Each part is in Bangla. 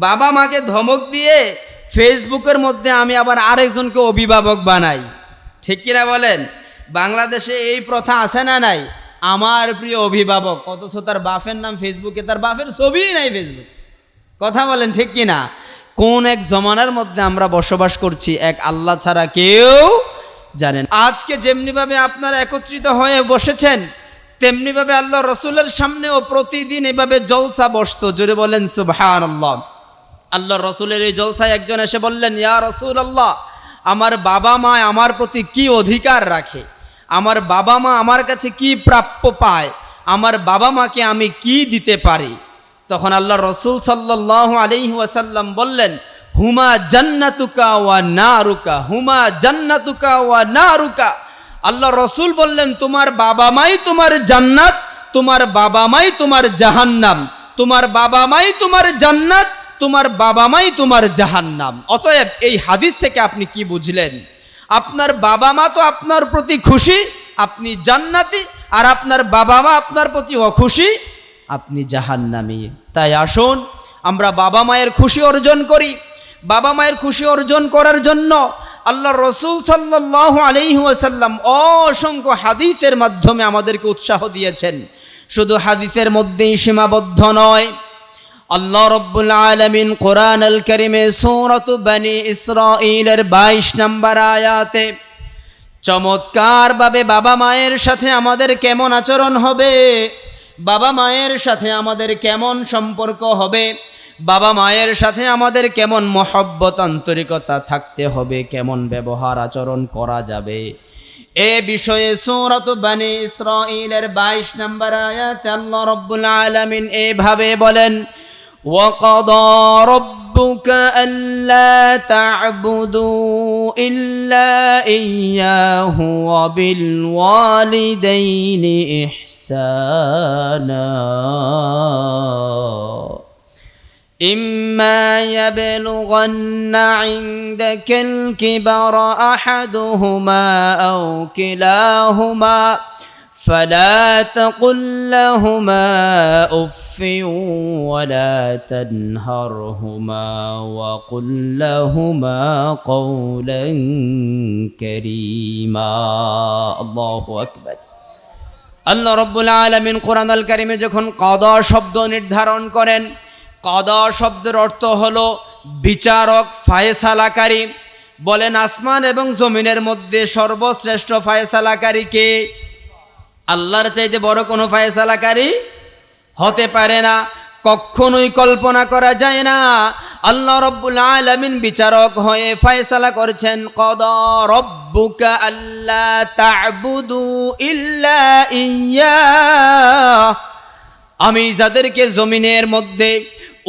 বাবা মাকে ধমক দিয়ে ফেসবুকের মধ্যে আমি আবার আরেকজনকে অভিভাবক বানাই, ঠিক কিনা বলেন? বাংলাদেশে এই প্রথা আছে না নাই? আমার প্রিয় অভিভাবক, অথচ তার বাপের নাম ফেসবুকে, তার বাপের ছবিই নাই ফেসবুক। কথা বলেন ঠিক কিনা? কোন এক জমানার মধ্যে আমরা বসবাস করছি, এক আল্লাহ ছাড়া কেউ জানেন। আজকে যেমনিভাবে আপনারা একত্রিত হয়ে বসেছেন, তেমনিভাবে আল্লাহ রসুলের সামনেও প্রতিদিন এভাবে জলসা বসতো। জোরে বলেন সুবহানাল্লাহ। আল্লাহ রসুলের এই জলসায় একজন এসে বললেন, ইয়া রাসূলুল্লাহ, আমার বাবা মা আমার প্রতি কি অধিকার রাখে, আমার বাবা মা আমার কাছে কি প্রাপ্য পায়, আমার বাবা মাকে আমি কি দিতে পারি? তখন আল্লাহ রসুল সাল্লাল্লাহু আলাইহি ওয়াসাল্লাম বললেন, হুমা জান্নাতুকা ওয়া নারুকা, হুমা জান্নাতুকা ওয়া নারুকা। আল্লাহ রসুল বললেন, তোমার বাবা মাই তোমার জান্নাত, তোমার বাবা মাই তোমার জাহান্নাম, তোমার বাবা মাই তোমার জান্নাত, তোমার বাবা মাই তোমার জাহান্নাম। অতএব এই হাদিস থেকে আপনি কি বুঝলেন? আপনার বাবা মা তো আপনার প্রতি খুশি, আপনি জান্নাতি, আর আপনার বাবা মা আপনার প্রতি অখুশি, আপনি জাহান্নামী। তাই আসুন আমরা বাবা মায়ের খুশি অর্জন করি। বাবা মায়ের খুশি অর্জন করার জন্য আল্লাহ রসুল সাল্লাল্লাহু আলাইহি ওয়াসাল্লাম অসংখ্য হাদিসের মাধ্যমে আমাদেরকে উৎসাহ দিয়েছেন। শুধু হাদিসের মধ্যেই সীমাবদ্ধ নয়, আল্লাহ রব্বুল আলামিন কোরআন আল কারীমে সূরাতু বনী ইসরাঈলের 22 নম্বর আয়াতে চমৎকারভাবে বাবা মায়ের সাথে আমাদের কেমন আচরণ হবে, বাবা মায়ের সাথে আমাদের কেমন সম্পর্ক হবে, বাবা মায়ের সাথে আমাদের কেমন মহব্বত আন্তরিকতা থাকতে হবে, কেমন ব্যবহার আচরণ করা যাবে, এ বিষয়ে সূরাতু বনী ইসরাঈলের 22 নম্বর আয়াতে আল্লাহ রব্বুল আলামিন এভাবে বলেন, وَقَضَى رَبُّكَ أَلَّا تَعْبُدُوا إِلَّا إِيَّاهُ وَبِالْوَالِدَيْنِ إِحْسَانًا إِمَّا يَبْلُغَنَّ عِندَكَ الْكِبَرَ أَحَدُهُمَا أَوْ كِلَاهُمَا فلا تقل لهما أف ولا تنهرهما وقل لهما قولا كريما الله أكبر। আল্লাহ রব্বুল আলামিন কোরআন আল কারীমে যখন কদা শব্দ নির্ধারণ করেন, কদা শব্দের অর্থ হলো বিচারক, ফায়সালাকারী। বলেন আসমান এবং জমিনের মধ্যে সর্বশ্রেষ্ঠ ফায়সালাকারী কে? আল্লাহর চাইতে বড় কোনো ফায়সালাকারী হতে পারে না, কখনোই কল্পনা করা যায় না। আল্লাহ রব্বুল আলামিন বিচারক হয়ে ফায়সালা করেছেন, কদা রব্বুকা আল্লা তা'বুদু ইল্লা ইয়্যাহ। আমি যাদেরকে জমিনের মধ্যে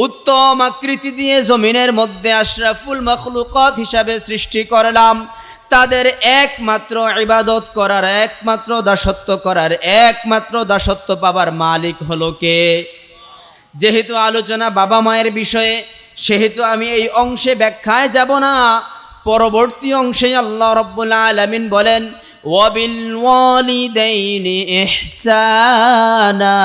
উত্তম আকৃতি দিয়ে জমিনের মধ্যে আশরাফুল মাখলুকাত হিসাবে সৃষ্টি করলাম, তাদের একমাত্র ইবাদত করার, একমাত্র দাসত্ব করার, একমাত্র দাসত্ব পাবার মালিক হলো কে? যেহেতু আলোচনা বাবা মায়ের বিষয়ে, সেহেতু আমি এই অংশে ব্যাখ্যায় যাব না। পরবর্তী অংশে আল্লাহ রব্বুল আলামিন বলেন, ওয়াবিল ওয়ালিদাইনি ইহসানা,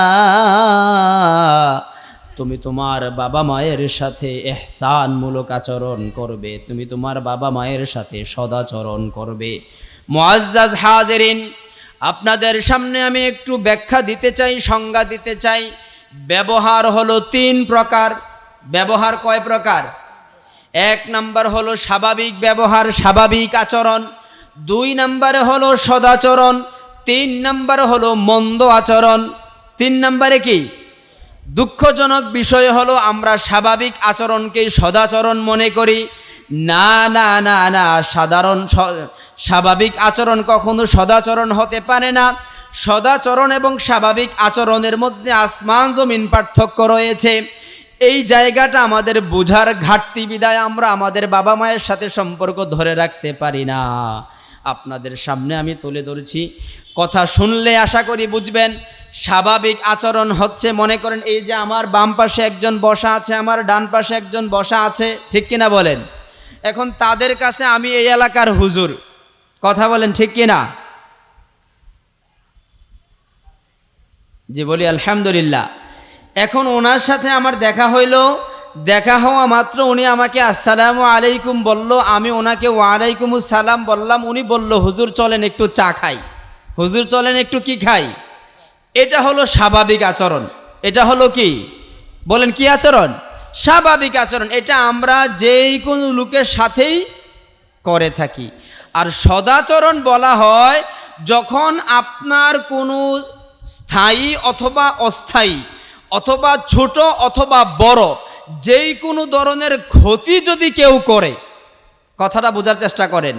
তুমি তোমার বাবা মায়ের সাথে ইহসানমূলক আচরণ করবে, তুমি তোমার বাবা মায়ের সাথে সদাচরণ করবে। মুআজ্জাজ হাজিরিন, আপনাদের সামনে আমি একটু ব্যাখ্যা দিতে চাই, সংজ্ঞা দিতে চাই। ব্যবহার হলো 3 প্রকার। ব্যবহার কয় প্রকার? 1 নাম্বার হলো স্বাভাবিক ব্যবহার, স্বাভাবিক আচরণ। 2 নাম্বারে হলো সদাচরণ। 3 নাম্বার হলো মন্দ আচরণ। 3 নাম্বারে কি? দুঃখজনক বিষয় হলো আমরা স্বাভাবিক আচরণকেই সদাচরণ মনে করি। না না না না, স্বাভাবিক আচরণ কখনো সদাচরণ হতে পারে না। সদাচরণ এবং স্বাভাবিক আচরণের মধ্যে আসমান জমিন পার্থক্য রয়েছে। এই জায়গাটা আমাদের বোঝার ঘাটতি বিধায় আমরা আমাদের বাবা মায়ের সাথে সম্পর্ক ধরে রাখতে পারি না। আপনাদের সামনে আমি তুলে ধরছি, কথা শুনলে আশা করি বুঝবেন। স্বাভাবিক আচরণ হচ্ছে, মনে করেন এই যে আমার বাম পাশে একজন বসা আছে, আমার ডান পাশে একজন বসা আছে, ঠিক কিনা বলেন? এখন তাদের কাছে আমি এই এলাকার হুজুর, কথা বলেন ঠিক কিনা? জি বলি আলহামদুলিল্লাহ। এখন ওনার সাথে আমার দেখা হইল, দেখা হওয়া মাত্র উনি আমাকে আসসালামু আলাইকুম বলল, আমি ওনাকে ওয়ালাইকুমুস সালাম বললাম। উনি বলল, হুজুর চলেন একটু চা খাই, হুজুর চলেন একটু কি খাই। এটা হলো স্বাভাবিক আচরণ। এটা হলো কি বলেন, কি আচরণ? স্বাভাবিক আচরণ। এটা আমরা যেই কোনো লোকের সাথেই করে থাকি। আর সদাচরণ বলা হয় যখন আপনার কোনো স্থায়ী অথবা অস্থায়ী অথবা ছোট অথবা বড় যেই কোনো ধরনের ক্ষতি যদি কেউ করে, কথাটা বোঝার চেষ্টা করেন।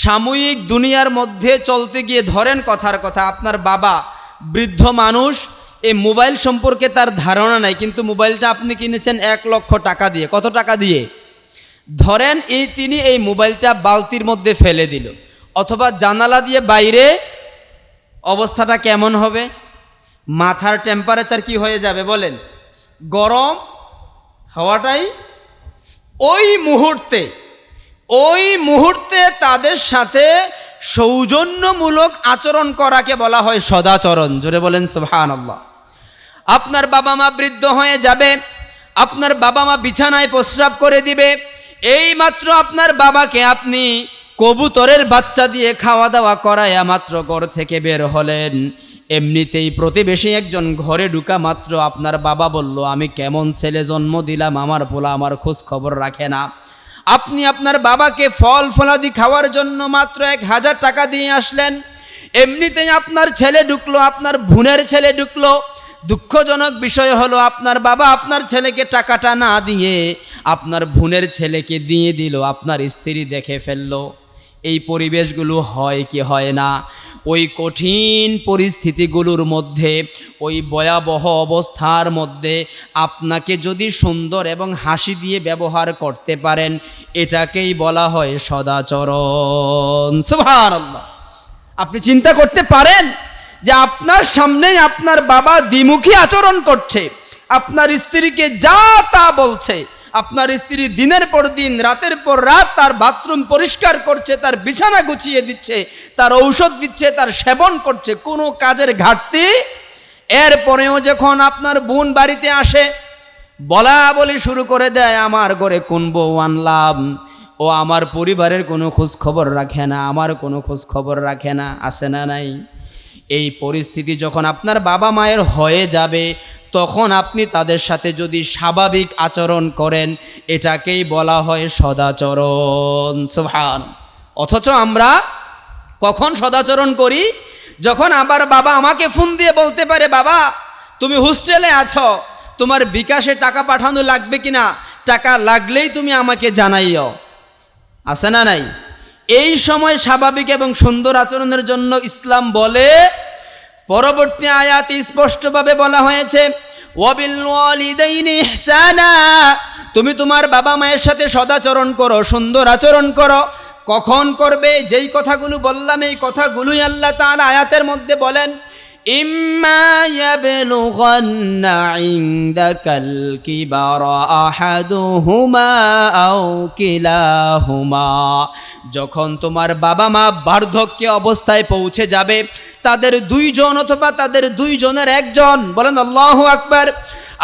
সাময়িক দুনিয়ার মধ্যে চলতে গিয়ে ধরেন কথার কথা, আপনার বাবা বৃদ্ধ মানুষ, এই মোবাইল সম্পর্কে তার ধারণা নাই, কিন্তু মোবাইলটা আপনি কিনেছেন 1 লক্ষ টাকা দিয়ে। কত টাকা দিয়ে? ধরেন তিনি এই মোবাইলটা বালতির মধ্যে ফেলে দিল অথবা জানালা দিয়ে বাইরে, অবস্থাটা কেমন হবে? মাথার টেম্পারেচার কি হয়ে যাবে বলেন? গরম হওয়াটাই। ওই মুহূর্তে তাদের সাথে সৌজন্যমূলক আচরণ করাকে বলা হয় সদাচরণ। জোরে বলেন সুবহানাল্লাহ। আপনার বাবা মা বৃদ্ধ হয়ে যাবে, আপনার বাবা মা বিছানায় প্রস্রাব করে দিবে, এই মাত্র আপনার বাবাকে আপনি কবুতরের বাচ্চা দিয়ে খাওয়া দাওয়া করায়া মাত্র ঘর থেকে বের হলেন, এমনিতেই প্রতিবেশী একজন ঘরে ঢুকা মাত্র আপনার বাবা বলল, আমি কেমন ছেলে জন্ম দিলাম, আমার পোলা আমার খোঁজ খবর রাখে না। আপনি আপনার বাবাকে ফল ফলাদি খাওয়ার জন্য মাত্র 1000 টাকা দিয়ে আসলেন, এমনিতেই আপনার ছেলে ঢুকলো, আপনার বোনের ছেলে ঢুকলো। দুঃখজনক বিষয় হলো আপনার বাবা আপনার ছেলেকে টাকাটা না দিয়ে আপনার বোনের ছেলেকে দিয়ে দিল, আপনার স্ত্রী দেখে ফেললো। এই পরিবেশগুলো হয় কি হয় না? ওই কঠিন পরিস্থিতিগুলোর মধ্যে, ওই ভয়াবহ অবস্থার মধ্যে আপনাকে যদি সুন্দর এবং হাসি দিয়ে ব্যবহার করতে পারেন, এটাকেই বলা হয় সদাচরণ। সুবহানাল্লাহ। আপনি চিন্তা করতে পারেন যে আপনার সামনেই আপনার বাবা দ্বিমুখী আচরণ করছে, আপনার স্ত্রীকে যা তা বলছে, আপনার স্ত্রী দিনের পর দিন রাতের পর রাত তার বাথরুম পরিষ্কার করছে, তার বিছানা গুছিয়ে দিচ্ছে, তার ঔষধ দিচ্ছে, তার সেবন করছে, কোনো কাজের ঘাটতি। এরপরেও যখন আপনার বোন বাড়িতে আসে, বলা বলি শুরু করে দেয়, আমার ঘরে কোন বউ আনলাম, ও আমার পরিবারের কোনো খোঁজ খবর রাখে না, আমার কোনো খোঁজ খবর রাখে না, আছে না নাই? এই পরিস্থিতি যখন আপনার বাবা মায়ের হয়ে যাবে, তখন আপনি তাদের সাথে যদি স্বাভাবিক আচরণ করেন, এটাকেই বলা হয় সদাচরণ। সুবহান। অথচ আমরা কখন সদাচরণ করি? যখন আবার বাবা আমাকে ফোন দিয়ে বলতে পারে, বাবা তুমি হোস্টেলে আছো, তোমার বিকাশে টাকা পাঠানো লাগবে কিনা, টাকা লাগলেই তুমি আমাকে জানাইও, আছে না নাই? এই সময় স্বাভাবিক এবং সুন্দর আচরণের জন্য ইসলাম বলে, পরবর্তী আয়াতে স্পষ্টভাবে বলা হয়েছে, ওয়াবিল ওয়ালিদাইনি ইহসানা, তুমি তোমার বাবা মায়ের সাথে সদাচরণ করো, সুন্দর আচরণ করো। কখন করবে? যেই কথাগুলো বললাম এই কথাগুলোই আল্লাহ তাআলা আয়াতের মধ্যে বলেন, ইম্মা ইয়াবলুগান্না ইনদাকাল কিবারা আহাদুহুমা আও কিলাহুমা, যখন তোমার বাবা মা বার্ধক্যে অবস্থায় পৌঁছে যাবে, তাদের 2 জন অথবা তাদের 2 জনের একজন, বলেন আল্লাহু আকবার।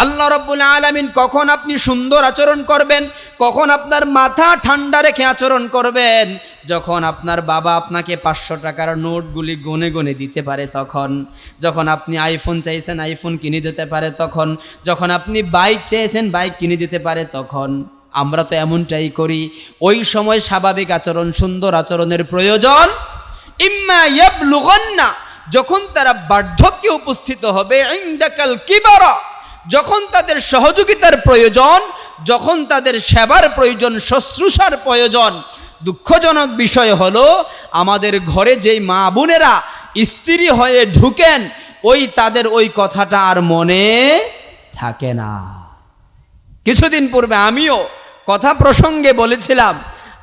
আল্লাহ রাব্বুল আলামিন কখন আপনি সুন্দর আচরণ করবেন, কখন আপনার মাথা ঠান্ডা রেখে আচরণ করবেন? যখন আপনার বাবা আপনাকে 500 টাকার নোটগুলি গনে গনে দিতে পারে তখন, যখন আপনি আইফোন চাইছেন আইফোন কিনে দিতে পারে তখন, যখন আপনি বাইক চেয়েছেন বাইক কিনে দিতে পারে তখন। আমরা তো এমনটাই করি। ওই সময় স্বাভাবিক আচরণ, সুন্দর আচরণের প্রয়োজন। ইম্মা ইয়াবলুগান্না, যখন তারা বার্ধক্যে উপস্থিত হবে, ইনদাকাল কিবারা, যখন তাদের সহযোগিতার প্রয়োজন, যখন তাদের সেবার প্রয়োজন, শুশ্রূষার প্রয়োজন। দুঃখজনক বিষয় হলো আমাদের ঘরে যেই মা বোনেরা স্ত্রী হয়ে ঢুকেন, তাদের ওই কথাটা আর মনে থাকে না। কিছুদিন পূর্বে আমিও কথা প্রসঙ্গে বলেছিলাম,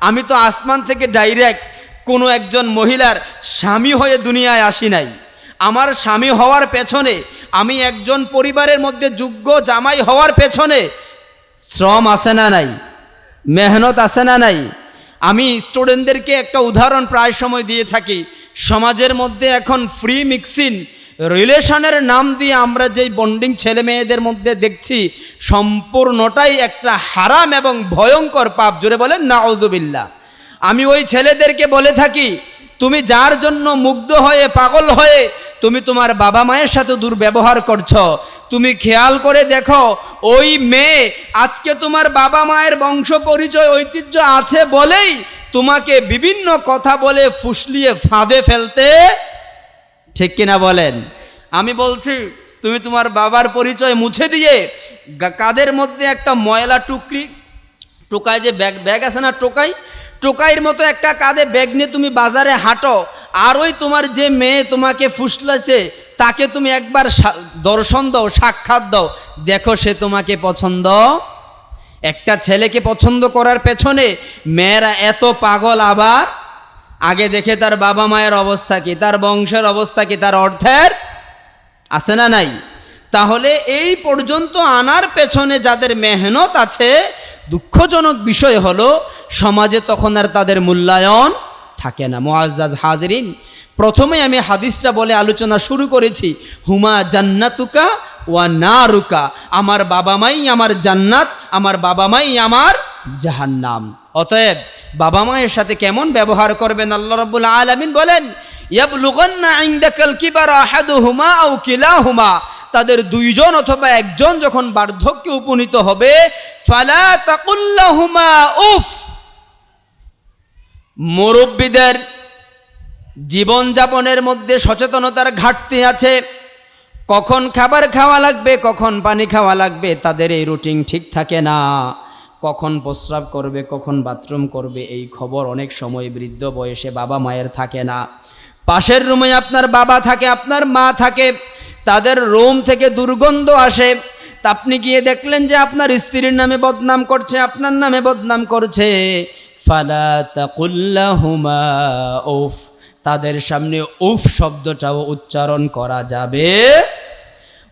আমি তো আসমান থেকে ডাইরেক্ট কোনো একজন মহিলার স্বামী হয়ে দুনিয়ায় আসি নাই। আমার স্বামী হওয়ার পেছনে, আমি একজন পরিবারের মধ্যে যোগ্য জামাই হওয়ার পেছনে শ্রম আছে না নাই, মেহনত আছে না নাই। আমি স্টুডেন্টদেরকে একটা উদাহরণ প্রায় সময় দিয়ে থাকি। সমাজের মধ্যে এখন ফ্রি রিলেশনের নাম দিয়ে আমরা যেই বন্ডিং ছেলে মেয়েদের মধ্যে দেখছি সম্পূর্ণটাই একটা হারাম এবং ভয়ঙ্কর পাপ। জোরে বলেন নাউজুবিল্লাহ। আমি ওই ছেলেদেরকে বলে থাকি, তুমি যার জন্য মুগ্ধ হয়ে পাগল হয়ে তুমি তোমার বাবা মায়ের সাথে দুর্ব্যবহার করছো, তুমি খেয়াল করে দেখো ওই মেয়ে আজকে তোমার বাবা মায়ের বংশ পরিচয় ঐতিহ্য আছে বলেই তোমাকে বিভিন্ন কথা বলে ফুসলিয়ে ফাঁদে ফেলতে, ঠিক কিনা বলেন? আমি বলছি তুমি তোমার বাবার পরিচয় মুছে দিয়ে কাদের মধ্যে একটা ময়লা টোকায় যে ব্যাগ আছে না, টোকাইয়ের মতো একটা কাঁধে ব্যাগ নিয়ে তুমি বাজারে হাঁটো, আর ওই তোমার যে মেয়ে তোমাকে ফুসলাছে তাকে তুমি একবার দর্শন দাও, সাক্ষাৎ দাও, দেখো সে তোমাকে পছন্দ। একটা ছেলেকে পছন্দ করার পেছনে মেয়েরা এত পাগল, আবার আগে দেখে তার বাবা মায়ের অবস্থা কি, তার বংশের অবস্থা কি, তার অর্থের আছে না নাই? তাহলে এই পর্যন্ত আনার পেছনে যাদের মেহনত আছে, দুঃখজনক বিষয় হলো সমাজে তখন আর তাদের মূল্যায়ন থাকে না। মুআজ্জাজ হাজিরিন, প্রথমে আমি হাদিসটা বলে আলোচনা শুরু করেছি, হুমা জান্নাতুকা ওয়া নারুকা, আমার বাবা মাই আমার জান্নাত, আমার বাবা মাই আমার জাহান্নাম। অতএব বাবা মায়ের সাথে কেমন ব্যবহার করবেন? আল্লাহ রাব্বুল আলামিন বলেন, ইয়াবলুগান্না ইনদাকাল কিবারা আহাদুহুমা আও কিলাহুমা, তাদের দুইজন অথবা একজন যখন বার্ধক্যে উপনীত হবে, ফালা তাকুল লাহুমা উফ। মুরব্বিদের জীবনযাপনের মধ্যে সচেতনতার ঘাটতি আছে। কখন খাবার খাওয়া লাগবে, কখন পানি খাওয়া লাগবে, তাদের এই রুটিন ঠিক থাকে না। কখন প্রস্রাব করবে, কখন বাথরুম করবে, এই খবর অনেক সময় বৃদ্ধ বয়সে বাবা মায়ের থাকে না। পাশের রুমে আপনার বাবা থাকে, আপনার মা থাকে, তাদের রুম থেকে দুর্গন্ধ আসে, তা আপনি গিয়ে দেখলেন যে আপনার স্ত্রীর নামে বদনাম করছে, আপনার নামে বদনাম করছে। ফালা তাকুল লাহুমা উফ, তাদের সামনে উফ শব্দটাও উচ্চারণ করা যাবে।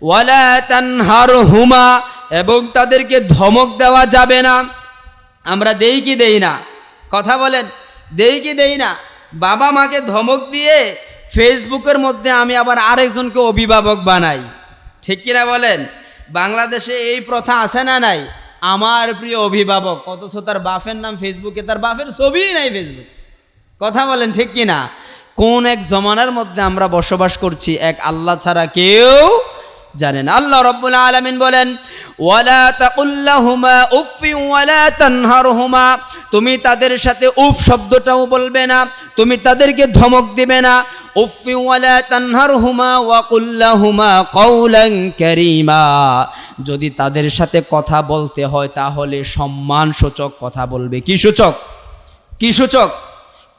ওয়ালা তানহারহুমা, এবং তাদেরকে ধমক দেওয়া যাবে না। আমরা দেই কি দেই না? কথা বলেন, দেই কি দেই না? বাবা মাকে ধমক দিয়ে ফেসবুকের মধ্যে আমি আবার আরেকজনকে অভিভাবক বানাই, ঠিক কিনা বলেন? বাংলাদেশে এই প্রথা আছে না নাই? আমার প্রিয় অভিভাবক, অথচ তার বাপের নাম ফেসবুকে, তার বাপের ছবিই নাই ফেসবুক। কথা বলেন ঠিক কিনা? কোন এক জমানার মধ্যে আমরা বসবাস করছি, এক আল্লাহ ছাড়া কেউ জানেন। আল্লাহ রাব্বুল আলামিন বলেন, ওয়ালা তাকুল লাহুমা উফফি ওয়ালা তানহারহুমা, তুমি তাদের সাথে উফ শব্দটাও বলবে না, তুমি তাদেরকে ধমক দিবে না। উফফি ওয়ালা তানহারহুমা ওয়া কুল লাহুমা কওলান কারীমা, যদি তাদের সাথে কথা বলতে হয় তাহলে সম্মানসূচক কথা বলবে। কি সূচক? কি সূচক?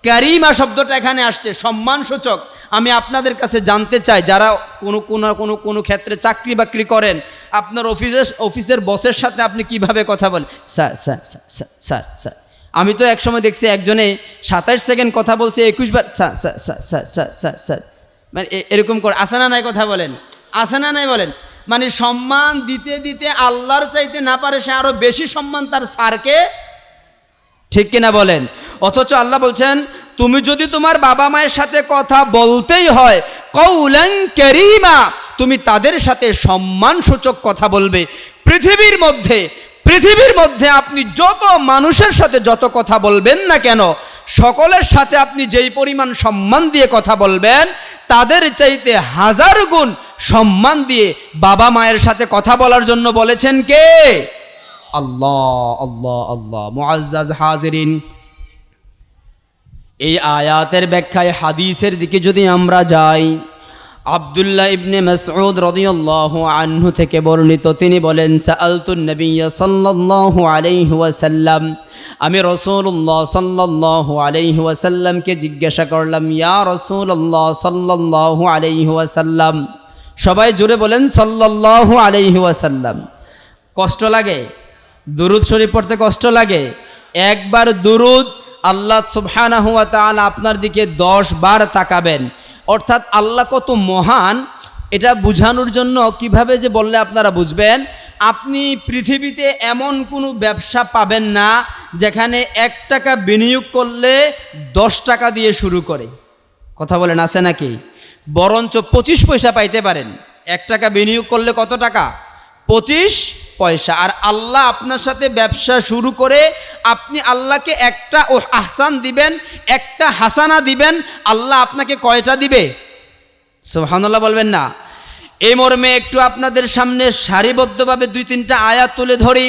কারিমা শব্দটা এখানে আসছে, সম্মানসূচক। আমি আপনাদের কাছে জানতে চাই, যারা কোনো ক্ষেত্রে চাকরি বাকরি করেন, আপনার অফিসের বসের সাথে আপনি কিভাবে কথা বলেন? Sir sir sir sir sir. আমি তো একসময় দেখছি একজনে 27 সেকেন্ড কথা বলছে 21 বার sir sir sir sir sir sir sir, মানে এরকম করে। আসে না নাই? কথা বলেন, আসে না নাই বলেন? মানে সম্মান দিতে দিতে আল্লাহর চাইতে না পারে সে আরো বেশি সম্মান তার স্যারকে, ঠিক কিনা বলেন? অথচ আল্লাহ বলছেন, তুমি যদি তোমার বাবা মায়ের সাথে কথা বলতেই হয় কওলান কারীমা, তুমি তাদের সাথে সম্মানসূচক কথা বলবে। পৃথিবীর মধ্যে আপনি যত মানুষের সাথে যত কথা বলবেন না কেন, সকলের সাথে আপনি যেই পরিমাণ সম্মান দিয়ে কথা বলবেন, তাদের চাইতে 1000 গুণ সম্মান দিয়ে বাবা মায়ের সাথে কথা বলার জন্য বলেছেন কে? আল্লাহ আল্লাহ আল্লাহ। মুআজ্জাজ হাজিরিন, এই আয়াতের ব্যাখ্যায় হাদিসের দিকে যদি আমরা যাই, আব্দুল্লাহ ইবনে মাসউদ রাদিয়াল্লাহু আনহু থেকে বর্ণিত, তিনি বলেন, সাআলতুন নবিয়্য সাল্লাল্লাহু আলাইহি ওয়াসাল্লাম, আমি রাসূলুল্লাহ সাল্লাল্লাহু আলাইহি ওয়াসাল্লামকে জিজ্ঞাসা করলাম, ইয়া রাসূলুল্লাহ সাল্লাল্লাহু আলাইহি ওয়াসাল্লাম। সবাই জোরে বলেন সাল্লাল্লাহু আলাইহি ওয়াসাল্লাম। কষ্ট লাগে? দুরূদ শরীফ পড়তে কষ্ট লাগে? একবার দুরূদ, আল্লাহ সুবহানাহু ওয়া তাআলা আপনার দিকে 10 বার তাকাবেন। অর্থাৎ আল্লাহ কত মহান, এটা বোঝানোর জন্য কিভাবে যে বললে আপনারা বুঝবেন, আপনি পৃথিবীতে এমন কোনো ব্যবসা পাবেন না যেখানে 1 টাকা বিনিয়োগ করলে 10 টাকা দিয়ে শুরু করে। কথা বলেন, আছে নাকি? বরঞ্চ 25 পয়সা পাইতে পারেন। 1 টাকা বিনিয়োগ করলে কত টাকা? 25 পয়সা। আর আল্লাহ আপনার সাথে ব্যবসা শুরু করে আপনি আল্লাহকে একটা আহসান দিবেন, একটা হাসানা দিবেন, আল্লাহ আপনাকে কয়টা দিবে? সুবহানাল্লাহ বলবেন না? এই মর্মে একটু আপনাদের সামনে সারিবদ্ধভাবে 2-3টা আয়াত তুলে ধরি।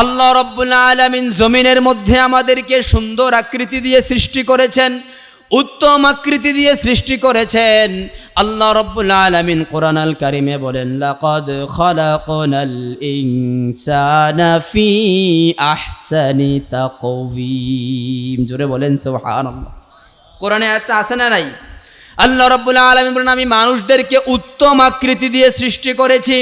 আল্লাহ রাব্বুল আলামিন জমিনের মধ্যে আমাদেরকে সুন্দর আকৃতি দিয়ে সৃষ্টি করেছেন, উত্তম আকৃতি দিয়ে সৃষ্টি করেছেন। আল্লাহ রাব্বুল আলামিন কোরআন আল কারিমে বলেন, লাকাদ খালাকনাল ইনসানা ফি আহসানি তাকওয়িম। জোরে বলেন সুবহানাল্লাহ। কোরআনে একটা আছে না নাই? আল্লাহ রাব্বুল আলামিন বলেন, আমি মানুষদেরকে উত্তম আকৃতি দিয়ে সৃষ্টি করেছি।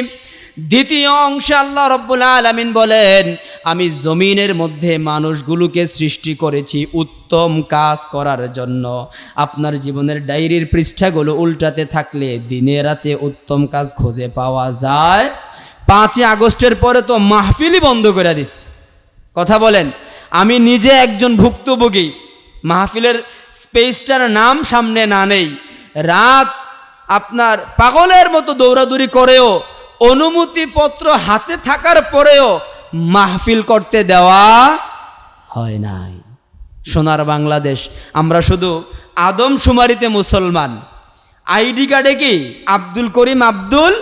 দ্বিতীয় অংশে আল্লাহ রাব্বুল আলামিন বলেন, আমি জমিনের মধ্যে মানুষগুলোকে সৃষ্টি করেছি উত্তম কাজ করার জন্য। আপনার জীবনের ডায়েরির পৃষ্ঠাগুলো উল্টাতে থাকলে দিনে রাতে উত্তম কাজ খুঁজে পাওয়া যায়। 5ই আগস্টের পরে তো মাহফিলই বন্ধ করে দিচ্ছে। কথা বলেন, আমি নিজে একজন ভুক্তভোগী। মাহফিলের স্পেসটার নাম সামনে না নেই, রাত আপনার পাগলের মতো দৌড়াদৌড়ি করেও, অনুমতিপত্র হাতে থাকার পরেও মাহফিল করতে দেওয়া হয় নাই। সোনার বাংলাদেশ, আমরা শুধু আদমশুমারিতে মুসলমান, আইডি কার্ডে কি আব্দুল করিম আব্দুল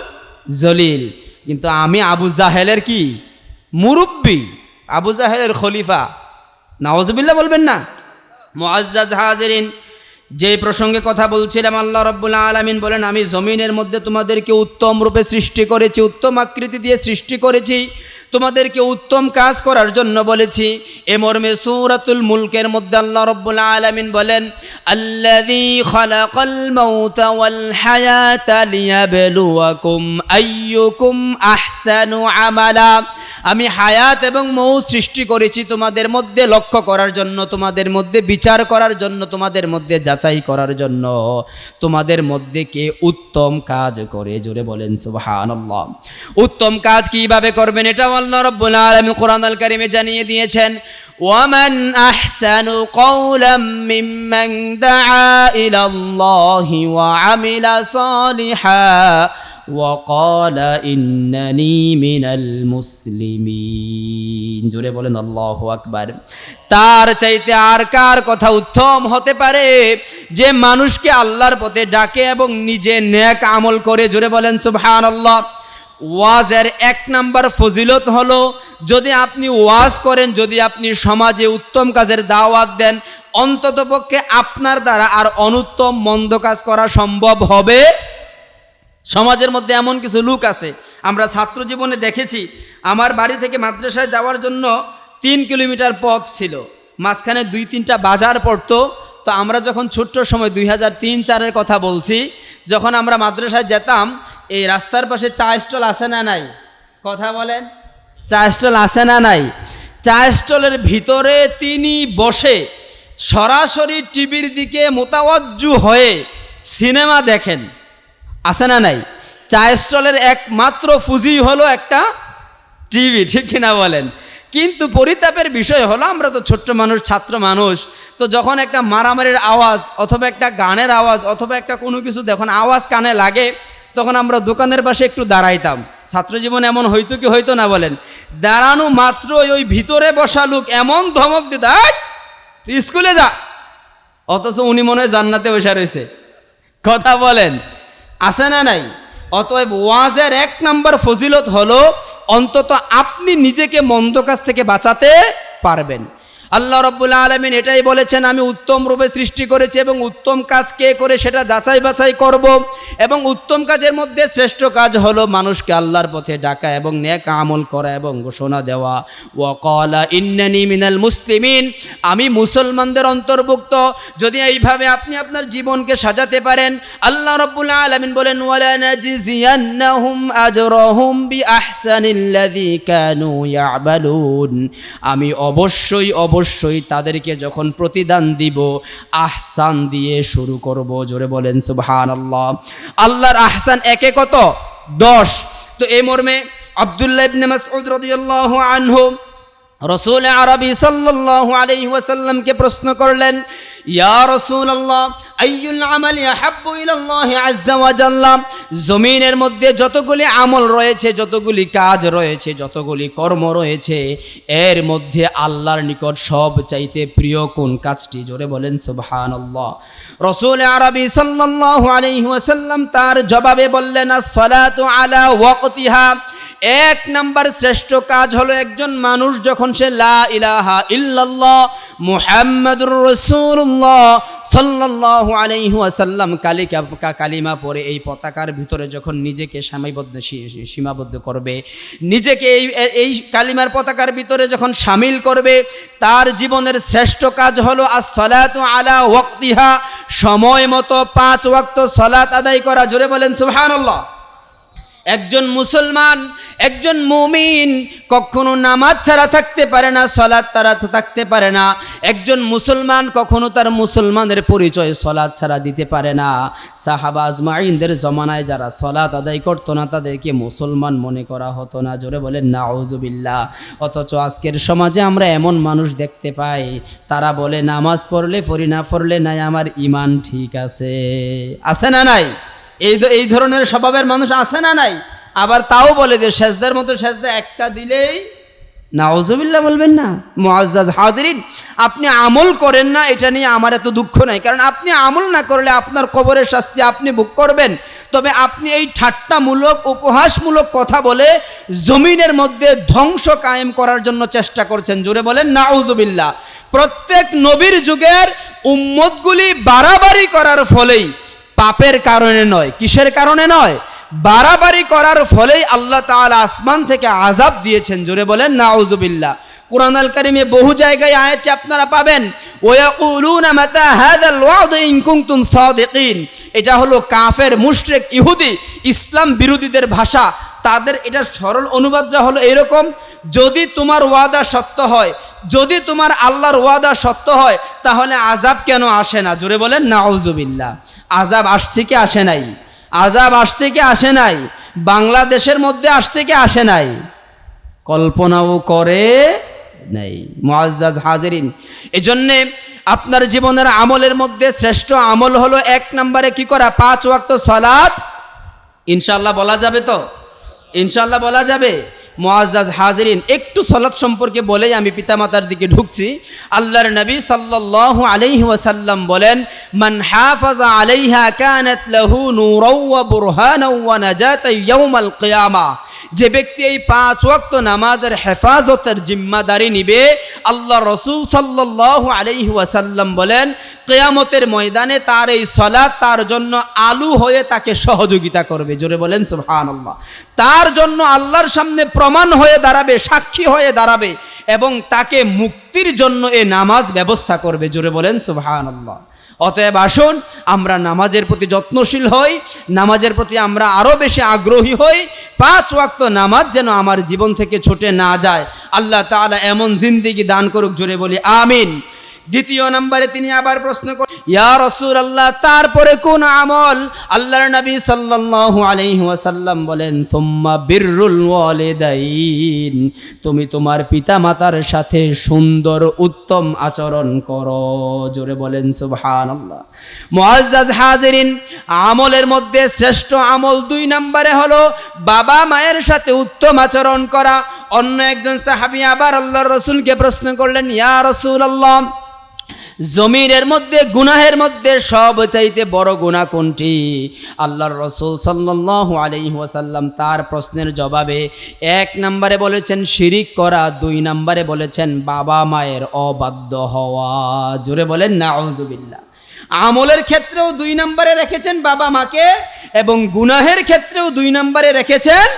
জলিল, কিন্তু আমি আবু জাহেলের কি মুরব্বী, আবু জাহেলের খলিফা। নাউজুবিল্লাহ বলবেন না? মুআজ্জাজ হাজিরিন, যে প্রসঙ্গে কথা বলছিলাম, আল্লাহ রাব্বুল আলামিন বলেন, আমি জমিনের মধ্যে তোমাদেরকে উত্তম রূপে সৃষ্টি করেছি, উত্তম আকৃতি দিয়ে সৃষ্টি করেছি, তোমাদেরকে উত্তম কাজ করার জন্য বলেছি। এ মর্মে সূরাতুল মুলকের মধ্যে আল্লাহ রাব্বুল আলামিন বলেন, আল্লাযী খালাকাল মাউতা ওয়াল হায়াতা লিয়াবলুয়াকুম আইয়ুকুম আহসানু আমালা। আমি হায়াত এবং মৌত সৃষ্টি করেছি তোমাদের মধ্যে লক্ষ্য করার জন্য, তোমাদের মধ্যে বিচার করার জন্য, তোমাদের মধ্যে যাচাই করার জন্য, তোমাদের মধ্যে কে উত্তম কাজ করে। জোরে বলেন সুবহানাল্লাহ। উত্তম কাজ কিভাবে করবেন এটাও আল্লাহ রাব্বুল আলামিন কোরআন আল কারিমে জানিয়ে দিয়েছেন। ওয়ামান আহসানু কওলাম মিম্মান দাআ ইলাল্লাহি ওয়া আমিলা সালিহা وقال إنني من المسلمين। জোরে বলেন আল্লাহু আকবার। তার চাইতে আর কার কথা উত্তম হতে পারে যে মানুষকে আল্লাহর পথে ডাকে এবং নিজে নেক আমল করে। জোরে বলেন সুবহানাল্লাহ। ওয়াজের 1 নাম্বার ফজিলত হলো, যদি আপনি ওয়াজ করেন, যদি আপনি সমাজে উত্তম কাজের দাওয়াত দেন, অন্ততপক্ষে আপনার দ্বারা আর অনুত্তম মন্দ কাজ করা সম্ভব হবে। সমাজের মধ্যে এমন কিছু লোক আছে, আমরা ছাত্র জীবনে দেখেছি, আমার বাড়ি থেকে মাদ্রাসায় যাওয়ার জন্য 3 কিলোমিটার পথ ছিল, মাঝখানে 2-3টা বাজার পড়তো। তো আমরা যখন ছোট্ট সময় 2003-04-এর কথা বলছি, যখন আমরা মাদ্রাসায় যেতাম, এই রাস্তার পাশে চা স্টল আছে না নাই? কথা বলেন, চা স্টল আছে না নাই? চা স্টলের ভিতরে তিনি বসে সরাসরি টিভির দিকে মোতাওয়াজ্জু হয়ে সিনেমা দেখেন, আছে না নাই? চা স্টলের একমাত্র পুঁজি হলো একটা টিভি, ঠিক কিনা বলেন? কিন্তু পরিতাপের বিষয় হলো, আমরা তো ছোট্ট মানুষ, ছাত্র মানুষ, তো যখন একটা মারামারির আওয়াজ অথবা একটা গানের আওয়াজ অথবা একটা কোনো কিছু যখন আওয়াজ কানে লাগে, তখন আমরা দোকানের পাশে একটু দাঁড়াইতাম। ছাত্র জীবন এমন হইতো কি হইতো না বলেন? দাঁড়ানো মাত্র ওই ভিতরে বসা লোক এমন ধমক দিত, তুই স্কুলে যা, অথচ উনি মনে হয় জান্নাতে বসে রয়েছে। কথা বলেন, আছে না নাই? অতএব ওয়াজের 1 নাম্বার ফজিলত হলো, অন্তত আপনি নিজেকে মন্দ কাজ থেকে বাঁচাতে পারবেন। আল্লাহ রাব্বুল আলামিন এটাই বলেছেন, আমি উত্তম রূপে সৃষ্টি করেছি এবং উত্তম কাজ কে করে সেটা যাচাই বাছাই করব। এবং উত্তম কাজের মধ্যে শ্রেষ্ঠ কাজ হলো মানুষকে আল্লাহর পথে ডাকা এবং নেক আমল করা এবং ঘোষণা দেওয়া, ওয়া ক্বালা ইন্নানি মিনাল মুসলিমিন, আমি মুসলমানদের অন্তর্ভুক্ত। যদি এইভাবে আপনি আপনার জীবনকে সাজাতে পারেন, আল্লাহ রাব্বুল আলামিন বলেন, ওয়ালা নাজিজিয়ান্নাহুম আজরাহুম বিআহসানিল্লাযী কানু ইয়া'মালুন, আমি অবশ্যই তাদেরকে যখন প্রতিদান দিব, আহসান দিয়ে শুরু করব। জোরে বলেন সুবহানাল্লাহ। আল্লাহর আহসান একে কত? 10। তো এই মর্মে আব্দুল্লাহ ইবনে মাসউদ রাদিয়াল্লাহু আনহু রাসূল আরবি সাল্লাল্লাহু আলাইহি ওয়াসাল্লামকে প্রশ্ন করলেন, ইয়া রাসূলুল্লাহ আইয়ুল আমালি আহাব্বু ইলাল্লাহি আযজা ওয়া জাল্লা, জমিনের মধ্যে যতগুলি আমল রয়েছে, যতগুলি কাজ রয়েছে, যতগুলি কর্ম রয়েছে, এর মধ্যে আল্লাহর নিকট সবচাইতে প্রিয় কোন কাজটি? জোরে বলেন সুবহানাল্লাহ। রাসূল আরবি সাল্লাল্লাহু আলাইহি ওয়াসাল্লাম তার জবাবে বললেন, আস-সালাতু আলা ওয়াক্তিহা, এক নাম্বার শ্রেষ্ঠ কাজ হলো একজন মানুষ যখন সে লা ইলাহা ইল্লাল্লাহ মুহাম্মাদুর রাসূলুল্লাহ সাল্লাল্লাহু আলাইহি ওয়াসাল্লাম কালিমা পড়ে এই পতাকার ভিতরে যখন নিজেকে সীমাবদ্ধ করবে, নিজেকে এই কালিমার পতাকার ভিতরে যখন শামিল করবে, তার জীবনের শ্রেষ্ঠ কাজ হলো আস-সালাতু আলা ওয়াক্তিহা, সময় মতো 5 ওয়াক্ত সালাত আদায় করা। জোরে বলেন সুবহানাল্লাহ। একজন মুসলমান, একজন মুমিন কখনো নামাজ ছাড়া থাকতে পারে না, সালাত ছাড়া থাকতে পারে না। একজন মুসলমান কখনো তার মুসলমানের পরিচয় সালাত ছাড়া দিতে পারে না। সাহাবা আজমাইনদের জমানায় যারা সালাত আদায় করতো না তাদেরকে মুসলমান মনে করা হতো না। জোরে বলেন নাউজুবিল্লাহ। অথচ আজকের সমাজে আমরা এমন মানুষ দেখতে পাই, তারা বলে নামাজ পড়লে পড়ি, না পড়লে নাই, আমার ঈমান ঠিক আছে। আছে না নাই? এই ধরনের স্বভাবের মানুষ আছে না নাই? আবার তাও বলে যে সেজদার মতো সেজদা একটা দিলেই নাউজুবিল্লাহ বলবেন না। মুআজ্জাজ হাজিরিন, আপনি আমল করেন না এটা নিয়ে আমার এত দুঃখ নাই, কারণ আপনি আমল না করলে আপনার কবরের শাস্তি আপনি ভোগ করবেন। তবে আপনি এই ঠাট্টামূলক উপহাসমূলক কথা বলে জমিনের মধ্যে ধ্বংস কায়েম করার জন্য চেষ্টা করছেন। জোরে বলেন নাউজুবিল্লাহ। প্রত্যেক নবীর যুগের উম্মতগুলি বাড়াবাড়ি করার ফলেই, পাপের কারণে নয়, কিসের কারণে নয়, বাড়াবাড়ি করার ফলেই আল্লাহ তাআলা আসমান থেকে আযাব দিয়েছেন। জোরে বলেন নাউজুবিল্লাহ। কুরআন আল কারীমে বহু জায়গায় আয়াতটি আপনারা পাবেন, ওয়ায়াকুলুনা মাতা হাযাল ওয়া'দ ইন কুনতুম সাদিকিন। এটা হলো কাফের, মুশরিক, ইহুদি, ইসলাম বিরোধীদের ভাষা। তাদের এটা সরল অনুবাদটা হলো এরকম, যদি তোমার ওয়াদা সত্য হয়, যদি তোমার আল্লাহর ওয়াদা সত্য হয়, তাহলে আযাব কেন আসে না? জোরে বলেন নাউজুবিল্লাহ। আযাব আসছে কি আসে নাই? আযাব আসছে কি আসে নাই? বাংলাদেশের মধ্যে আসছে কি আসে নাই? কল্পনাও করে নাই। মুআজ্জাজ হাজিরিন, এজন্যে আপনার জীবনের আমলের মধ্যে শ্রেষ্ঠ আমল হলো 1 নম্বরে কি করা? 5 ওয়াক্ত সালাত। ইনশাআল্লাহ বলা যাবে তো? ইনশাআল্লাহ বলা যাবে। মুআজ্জাজ হাজিরিন, একটু সালাত সম্পর্কে বলেই আমি পিতামাতার দিকে ঢুকছি। আল্লাহর নবী সাল্লাল্লাহু আলাইহি ওয়াসাল্লাম বলেন, মান হাফাজা আলাইহা কানাত লাহু নূরাও ওয়া বুরহানাও ওয়া নাজাতাও ইয়াউমাল কিয়ামা। যে ব্যক্তি এই 5 ওয়াক্ত নামাজের হেফাজতের জিম্মাদারি নিবে, আল্লাহ রাসূল সাল্লাল্লাহু আলাইহি ওয়াসাল্লাম বলেন, কিয়ামতের ময়দানে তার এই সালাত তার জন্য আলু হয়ে তাকে সহযোগিতা করবে। জোরে বলেন সুবহানাল্লাহ। তার জন্য আল্লাহর সামনে প্রমাণ হয়ে দাঁড়াবে, সাক্ষী হয়ে দাঁড়াবে, এবং তাকে মুক্তির জন্য এই নামাজ ব্যবস্থা করবে। জোরে বলেন সুবহানাল্লাহ। অতএব আসুন আমরা নামাজের প্রতি যত্নশীল হই, নামাজের প্রতি আমরা আরও বেশি আগ্রহী হই। 5 ওয়াক্ত নামাজ যেন আমার জীবন থেকে ছুটে না যায়। আল্লাহ তাআলা এমন জিন্দেগি দান করুক। জোরে বলি আমিন। দ্বিতীয় নম্বরে তিনি আবার প্রশ্ন করেন, ইয়া রাসূলুল্লাহ, তারপরে কোন আমল? আল্লাহর নবী সাল্লাল্লাহু আলাইহি ওয়াসাল্লাম বলেন, সুম্মা বিররুল ওয়ালিদাইন, তুমি তোমার পিতামাতার সাথে সুন্দর উত্তম আচরণ করো। জোরে বলেন সুবহানাল্লাহ। মুআজ্জাজ হাজিরিন, আমলের মধ্যে শ্রেষ্ঠ আমল 2 নম্বরে হলো বাবা মায়ের সাথে উত্তম আচরণ করা। অন্য একজন সাহাবী আবার আল্লাহর রাসূলকে প্রশ্ন করলেন, ইয়া রাসূলুল্লাহ, জমিনের মধ্যে গুনাহের মধ্যে সবচাইতে বড় গুনাহ কোনটি? আল্লাহর রাসূল সাল্লাল্লাহু আলাইহি ওয়াসাল্লাম তার প্রশ্নের জবাবে 1 নম্বরে বলেছেন শিরিক করা, 2 নম্বরে বলেছেন বাবা মায়ের অবাধ্য হওয়া। জোরে বলেন নাউজুবিল্লাহ। আমলের ক্ষেত্রেও 2 নম্বরে রেখেছেন বাবা মাকে, এবং গুনাহের ক্ষেত্রেও 2 নম্বরে রেখেছেন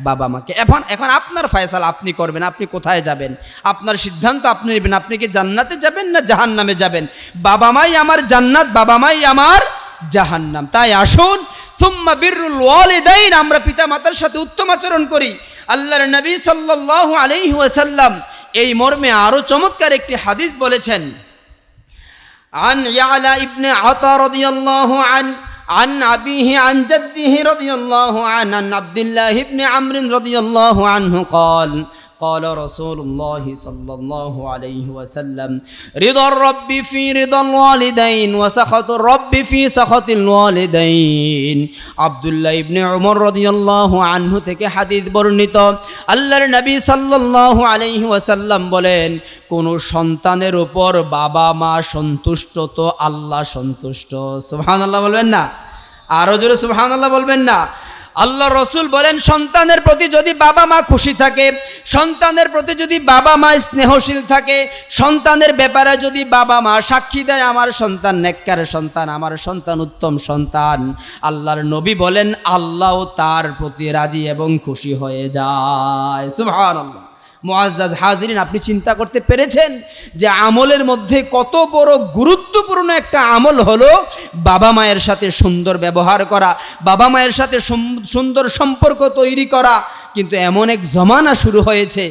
বাবা মাকে। এখন আপনার ফয়সালা আপনি করবেন, আপনি কোথায় যাবেন, আপনার সিদ্ধান্ত আপনি নেবেন। আপনি কি জান্নাতে যাবেন না জাহান্নামে যাবেন? বাবা মাই আমার জান্নাত, বাবা মাই আমার জাহান্নাম। তাই আসুন সুম্মা বিররুল ওয়ালিদাইন, আমরা পিতা মাতার সাথে উত্তম আচরণ করি। আল্লাহর নবী সাল্লাল্লাহু আলাইহি ওয়াসাল্লাম এই মর্মে আরো চমৎকার একটি হাদিস বলেছেন। আন ইয়ালা ইবনে আতা রাদিয়াল্লাহু عن أبيه عن جده رضي الله عنه عن عبد الله بن عمرو رضي الله عنه قال قال رسول الله صلى الله عليه وسلم رضا الرب في رضا الوالدين وسخط الرب في سخط الوالدين আব্দুল্লাহ ইবনে উমর রাদিয়াল্লাহু আনহু থেকে হাদিস বর্ণিত আল্লাহর নবী সাল্লাল্লাহু আলাইহি ওয়াসাল্লাম বলেন কোন সন্তানের উপর বাবা মা সন্তুষ্ট তো আল্লাহ সন্তুষ্ট। সুবহানাল্লাহ বলবেন না? আরো জোরে সুবহানাল্লাহ বলবেন না? আল্লাহ রসুল বলেন সন্তানের প্রতি যদি বাবা মা খুশি থাকে, সন্তানের প্রতি যদি বাবা মা স্নেহশীল থাকে, সন্তানের ব্যাপারে যদি বাবা মা সাক্ষী দেয় আমার সন্তান নেককার সন্তান, আমার সন্তান উত্তম সন্তান, আল্লাহর নবী বলেন আল্লাহও তার প্রতি রাজি এবং খুশি হয়ে যায়। সুবহানাল্লাহ। মুআজ্জাজ হাজিরিন, আপনি চিন্তা করতে পেরেছেন যে আমলের মধ্যে কত বড় গুরুত্বপূর্ণ একটা আমল হলো বাবা মায়ের সাথে সুন্দর ব্যবহার করা, বাবা মায়ের সাথে সুন্দর সম্পর্ক তৈরি করা। কিন্তু এমন এক জমানা শুরু হয়েছে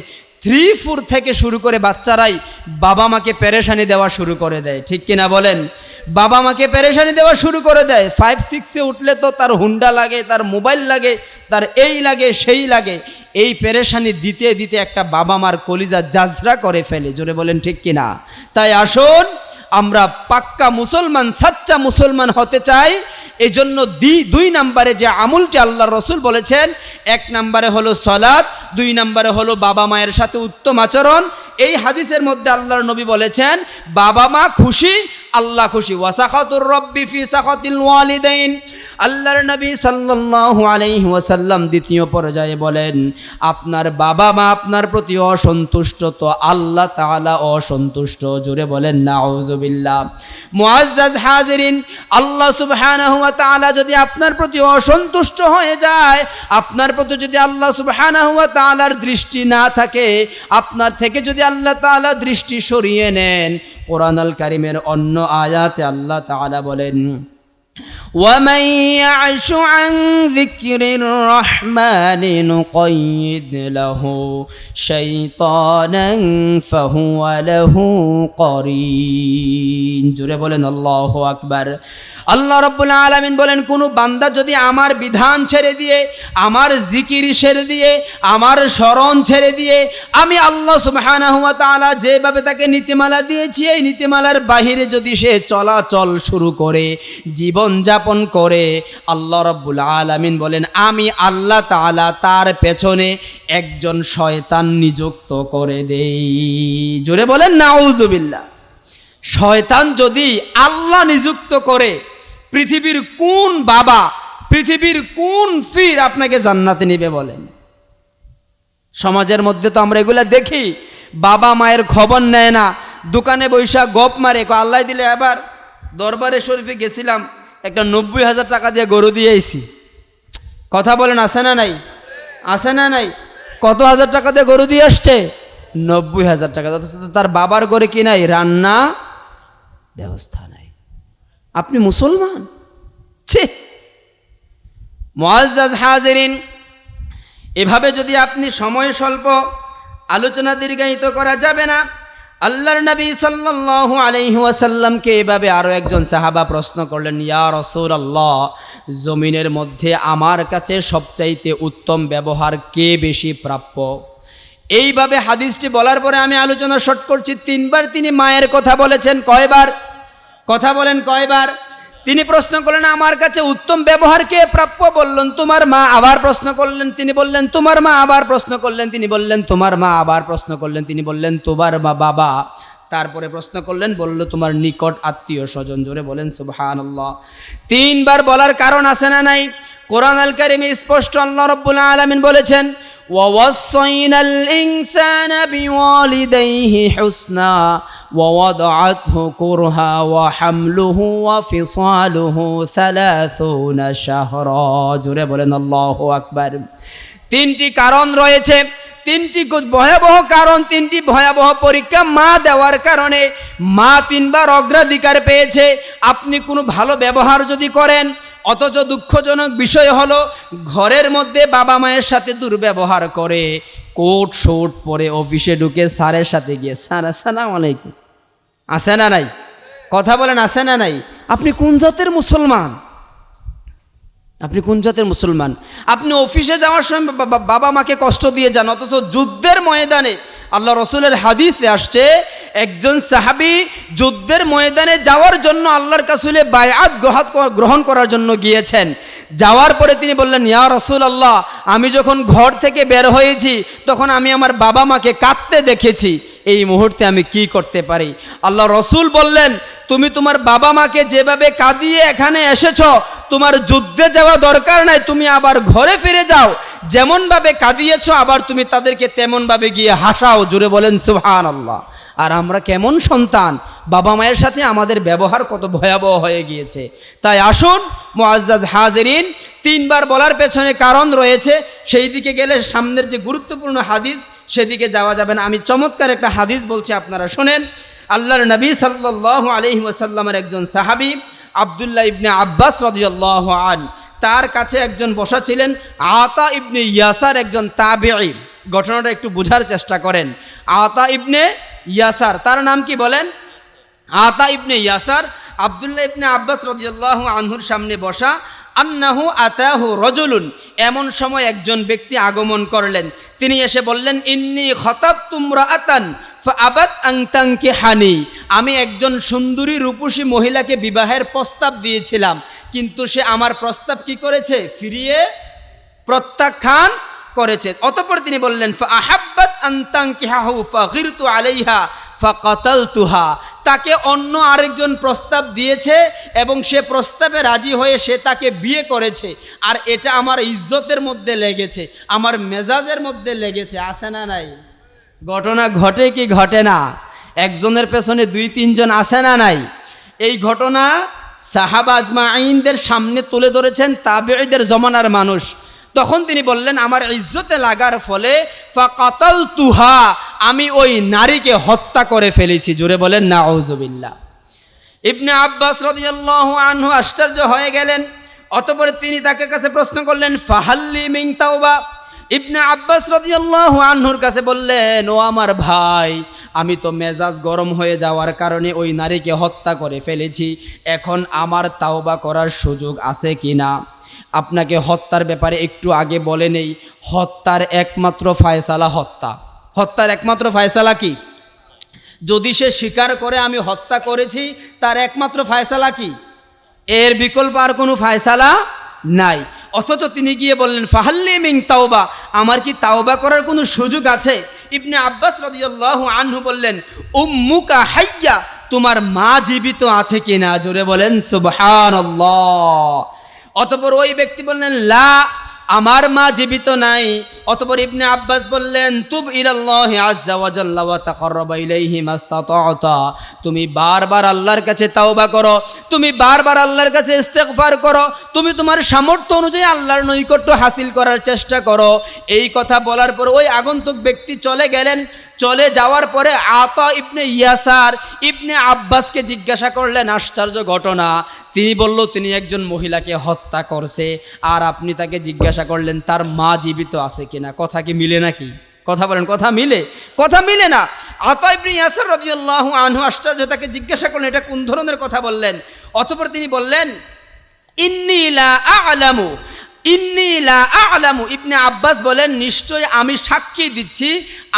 3-4 থেকে শুরু করে বাচ্চারাই বাবা মাকে পেরেশানি দেওয়া শুরু করে দেয়, ঠিক কিনা বলেন? বাবা মাকে পেরেশানি দেওয়া শুরু করে দেয়। 5-6-এ উঠলে তো তার হুন্ডা লাগে, তার মোবাইল লাগে, তার এই লাগে সেই লাগে। এই পেরেশানি দিতে দিতে একটা বাবা মার কলিজা জাজরা করে ফেলে, জোরে বলেন ঠিক কিনা? তাই আসুন আমরা পাক্কা মুসলমান, সাচ্চা মুসলমান হতে চাই। এই জন্য 2 নম্বরে যে আমলটি আল্লাহ রসুল বলেছেন, 1 নম্বরে হলো সালাত, 2 নম্বরে হলো বাবা মায়ের সাথে উত্তম আচরণ। এই হাদিসের মধ্যে আল্লাহর নবী বলেছেন বাবা মা খুশি আল্লাহ খুশি। ওয়াসাখাতুর রব্বি ফি সাখাতিল ওয়ালিদাইন। আল্লাহর নবী সাল্লাল্লাহু আলাইহি ওয়াসাল্লাম দ্বিতীয় পর্যায়ে বলেন আপনার বাবা মা আপনার প্রতি অসন্তুষ্ট তো আল্লাহ তাআলা অসন্তুষ্ট। জোরে বলেন নাউযুবিল্লাহ। মুআজ্জাজ হাজিরিন, আল্লাহ সুবহানাহু ওয়া তাআলা যদি আপনার প্রতি অসন্তুষ্ট হয়ে যায়, আপনার প্রতি যদি আল্লাহ সুবহানাহু ওয়া তাআলার দৃষ্টি না থাকে, আপনার থেকে যদি আল্লাহ তাআলা দৃষ্টি সরিয়ে নেন, কোরআন আল কারীমের অন্য আয়াতে আল্লাহ তাআলা বলেন وَمَن يَعْشُ عَن ذِكْرِ الرَّحْمَنِ نُقَيِّضْ لَهُ شَيْطَانًا فَهُوَ لَهُ قَرِينٌ। জোরে বলেন আল্লাহু আকবার। আল্লাহ রাব্বুল আলামিন বলেন কোন বান্দা যদি আমার বিধান ছেড়ে দিয়ে, আমার জিকির ছেড়ে দিয়ে, আমার স্মরণ ছেড়ে দিয়ে, আমি আল্লাহ সুবহানাহু ওয়া তাআলা যেভাবে তাকে নীতিমালা দিয়েছি এই নীতিমালার বাহিরে যদি সে চলাচল শুরু করে, জীবন যাপন করে, আল্লাহ রাব্বুল আলামিন বলেন আমি আল্লাহ তাআলা তার পেছনে একজন শয়তান নিযুক্ত করে দেই। জোরে বলেন নাউযুবিল্লাহ। শয়তান যদি আল্লাহ নিযুক্ত করে, পৃথিবীর কোন বাবা, পৃথিবীর কোন ফির আপনাকে জান্নাতে নেবে বলেন? সমাজের মধ্যে তো আমরা এগুলা দেখি, বাবা মায়ের খবর নেয় না, দোকানে বৈশা গপ মারে, আল্লাহ দিলে। এবার দরবারে শরীফে গেছিলাম, একটা 90,000 টাকা দিয়ে গরু দিয়ে আইছি। কথা বলেন আছে না নাই? আছে না নাই? কত হাজার টাকা দিয়ে গরু দিয়ে আসছে? 90,000 টাকা। তার বাবার ঘরে কি নাই? রান্না ব্যবস্থা নাই। আপনি মুসলমান? ছি! মুআজ্জাজ হাজিরিন, এভাবে যদি আপনি সময় স্বল্প, আলোচনা দীর্ঘায়িত করা যাবে না। আল্লাহর নবী সাল্লাল্লাহু আলাইহি ওয়াসাল্লামকে এভাবে আরও একজন সাহাবা প্রশ্ন করলেন, ইয়া রাসূলুল্লাহ, জমিনের মধ্যে আমার কাছে সবচাইতে উত্তম ব্যবহার কে বেশি প্রাপ্য? এইভাবে হাদিসটি বলার পরে আমি আলোচনা শর্ট করছি। 3 বার তিনি মায়ের কথা বলেছেন। কয়বার? কথা বলেন কয়বার? তিনি প্রশ্ন করলেন আমার কাছে উত্তম ব্যবহার কে প্রাপ্য? বললেন তোমার মা। আবার প্রশ্ন করলেন, তিনি বললেন তোমার মা। আবার প্রশ্ন করলেন, তিনি বললেন তোমার মা। আবার প্রশ্ন করলেন, তিনি বললেন তোমার মা বাবা। তারপরে প্রশ্ন করলেন, বলল তোমার নিকট আত্মীয় স্বজন। জোরে বলেন সুবহানাল্লাহ। 3 বার বলার কারণ আছে না নাই? কোরআন আল কারীমে স্পষ্ট আল্লাহ রাব্বুল আলামিন বলেছেন وَوَصَّيْنَا الْإِنسَانَ بِوَالِدَيْهِ حُسْنًا وَوَضَعَتْهُ كُرْهًا وَحَمْلُهُ وَفِصَالُهُ 30 شهرا। জোরে বলেন আল্লাহু আকবার। 3টি কারণ রয়েছে, 3টি ভয়াবহ কারণ, 3টি ভয়াবহ পরীক্ষা মা দেওয়ার কারণে। মা 3 বার অগ্রাধিকার পেয়েছে। আপনি কোনো ভালো ব্যবহার যদি করেন, অথচ দুঃখজনক বিষয় হলো ঘরের মধ্যে বাবা মায়ের সাথে দুর্ব্যবহার করে, কোট শোট পরে অফিসে ঢুকে স্যারের সাথে গিয়ে স্যার আসসালামু আলাইকুম, আছে না নাই? কথা বলেন আছে না নাই? আপনি কোন জাতের মুসলমান? আপনি কোন জাতের মুসলমান? আপনি অফিসে যাওয়ার সময় বাবা মাকে কষ্ট দিয়ে যান, অথচ যুদ্ধের ময়দানে আল্লাহ রসুলের হাদিসে আসছে একজন সাহাবী যুদ্ধের ময়দানে যাওয়ার জন্য আল্লাহর কাছে বায়আত গ্রহণ করার জন্য গিয়েছেন। যাওয়ার পরে তিনি বললেন, ইয়া রাসূলুল্লাহ, আমি যখন ঘর থেকে বের হয়েছি তখন আমি আমার বাবা মাকে কাঁদতে দেখেছি, এই মুহূর্তে আমি কি করতে পারি? আল্লাহ রসুল বললেন, তুমি তোমার বাবা মাকে যেভাবে কাঁদিয়ে এখানে এসেছো, তোমার যুদ্ধে যাওয়া দরকার নাই, তুমি আবার ঘরে ফিরে যাও, যেমনভাবে কাঁদিয়েছো আবার তুমি তাদেরকে তেমনভাবে গিয়ে হাসাও। জুড়ে বলেন সুবহানাল্লাহ। আর আমরা কেমন সন্তান, বাবা মায়ের সাথে আমাদের ব্যবহার কত ভয়াবহ হয়ে গিয়েছে। তাই আসুন মুআজ্জাজ হাজিরিন, তিনবার বলার পেছনে কারণ রয়েছে, সেই দিকে গেলে সামনের যে গুরুত্বপূর্ণ হাদিস সেদিকে যাওয়া যাবে না। আমি চমৎকার একটা হাদিস বলছি, আপনারা শোনেন। আল্লাহর নবী সাল্লাল্লাহু আলাইহি ওয়াসাল্লামের একজন সাহাবী আব্দুল্লাহ ইবনে আব্বাস রাদিয়াল্লাহু আনহু, তার কাছে একজন বসা ছিলেন আতা ইবনে ইয়াসার, একজন তাবিঈ। ঘটনাটা একটু বোঝার চেষ্টা করেন। আতা ইবনে ইয়াসার, তার নাম কি বলেন? আতা ইবনে ইয়াসার আব্দুল্লাহ ইবনে আব্বাস রাদিয়াল্লাহু আনহুর সামনে বসা। আন্নাহু আতাহু রজুলুন, এমন সময় একজন ব্যক্তি আগমন করলেন। তিনি এসে বললেন, ইন্নী খাতাবতু ইমরাআতান ফাআবাত আন তানকিহানি, আমি একজন সুন্দরী রূপসী মহিলাকে বিবাহের প্রস্তাব দিয়েছিলাম, কিন্তু সে আমার প্রস্তাব কি করেছে? ফিরিয়ে প্রত্যাখ্যান করেছে। অতঃপর তিনি বললেন, ফাআহাব্বাত আন তানকিহাহু ফাগিরতু আলাইহা ফাকাতালতুহা, তাকে অন্য আরেকজন প্রস্তাব দিয়েছে এবং সে প্রস্তাবে রাজি হয়ে সে তাকে বিয়ে করেছে, আর এটা আমার ইজ্জতের মধ্যে লেগেছে, আমার মেজাজের মধ্যে লেগেছে। আছে না নাই? ঘটনা ঘটে কি ঘটে না? একজনের পেছনে দুই তিনজন আছে না নাই? এই ঘটনা সাহাবা আজমাইনদের সামনে তুলে ধরেছেন তাবিঈদের জমানার মানুষ। তখন তিনি বললেন, আমার ইজ্জতে লাগার ফলে ফাকাতালতুহা, আমি ওই নারীকে হত্যা করে ফেলেছি। জোরে বলেন নাউজুবিল্লাহ। ইবনে আব্বাস রাদিয়াল্লাহু আনহু আশ্চর্য হয়ে গেলেন। অতঃপর তিনি তাকে কাছে প্রশ্ন করলেন, ফাহাল্লি মিন তাওবা। ইবনে আব্বাস রাদিয়াল্লাহু আনহুর কাছে বললেন, ও আমার ভাই, আমি তো মেজাজ গরম হয়ে যাওয়ার কারণে ওই নারীকে হত্যা করে ফেলেছি, এখন আমার তাওবা করার সুযোগ আছে কিনা? আপনাকে হত্যার ব্যাপারে একটু আগে বলে নেই, হত্যার একমাত্র ফায়সালা হত্যা। হত্যার একমাত্র ফায়সালা কি? যদি সে স্বীকার করে আমি হত্যা করেছি, তার একমাত্র ফায়সালা কি? এর বিকল্প আর কোনো ফায়সালা নাই। অথচ তিনি গিয়ে বললেন, ফাহাল্লি মিন তাওবা, আমার কি তাওবা করার কোনো সুযোগ আছে? ইবনে আব্বাস রাদিয়াল্লাহু আনহু বললেন, উম্মুকা হাইয়া, তোমার মা জীবিত আছে কিনা? জোরে বলেন সুবহানাল্লাহ। অতঃপর ওই ব্যক্তি বললেন, লা, আমার মা জীবিত নাই। অতঃপর ইবনে আব্বাস বললেন, তুব ইলাল্লাহি আযজা ওয়া জাল্লা ওয়া তাকাররাবা ইলাইহি মাস্তাতা'তা, তুমি বারবার আল্লাহর কাছে তাওবা করো, তুমি বারবার আল্লাহর কাছে ইস্তেগফার করো, তুমি তোমার সামর্থ্য অনুযায়ী আল্লাহর নৈকট্য হাসিল করার চেষ্টা করো। এই কথা বলার পর ওই আগন্তুক ব্যক্তি চলে গেলেন। চলে যাওয়ার পরে আতা ইবনে ইয়াসার ইবনে আব্বাসকে জিজ্ঞাসা করলেন আশ্চর্য ঘটনা। তিনি বলল, তিনি একজন মহিলাকে হত্যা করছে, আর আপনি তাকে জিজ্ঞাসা করলেন তার মা জীবিত আছে কিনা। কথা কি মিলে নাকি? কথা বলেন, কথা মিলে? কথা মিলে না। আতা ইবনে ইয়াসার রাদিয়াল্লাহু আনহু আশ্চর্য, তাকে জিজ্ঞাসা করলেন এটা কোন ধরনের কথা বললেন। অতঃপর তিনি বললেন, ইন্নী লা আ'লামু, ইন্নী লা আ'লামু। ইবনে আব্বাস বলেন, নিশ্চয় আমি সাক্ষী দিচ্ছি,